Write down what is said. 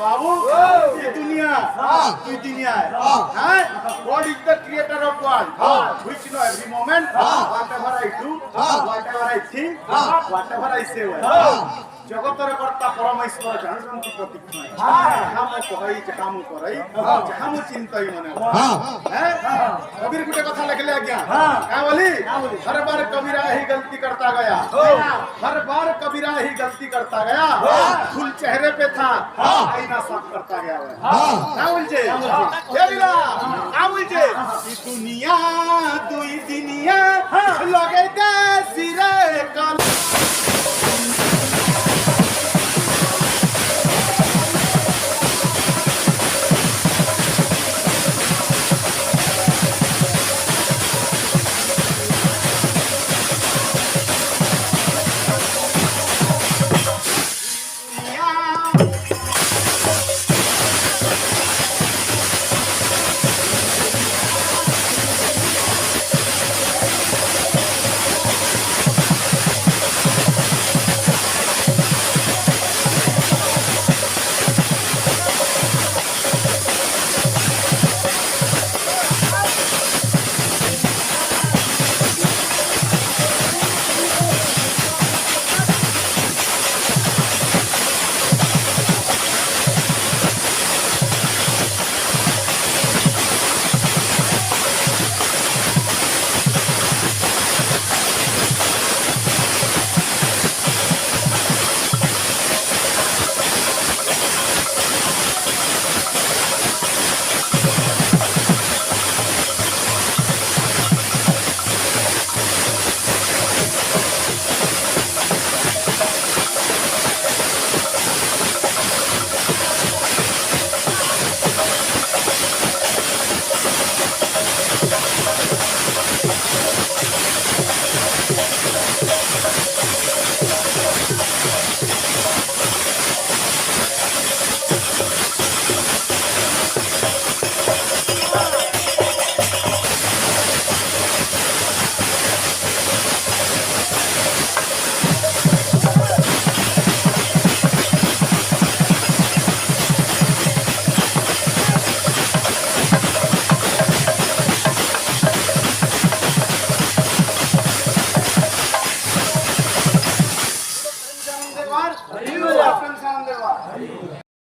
बाबू ये दुनिया दुई दुनिया है God is the creator of world which know every moment whatever I do whatever I think whatever I say জগতের কর্তা পরমেশ্বর জানুসন্তি প্রতীক্ষণ যাহা মু কই যাহা মু করই যাহা মু চিন্তই মনে কবির গুটে কথা লিখলে আজ্ঞা কা বলি हर बार कबीरा ही गलती करता गया हर बार कबीरा ही गलती करता गया फूल चेहरे पे था आईना साफ करता गया क्या बोलछे ए बिला क्या बोलछे ई दुनिया दुई दुनिया लगे दे सिरे कल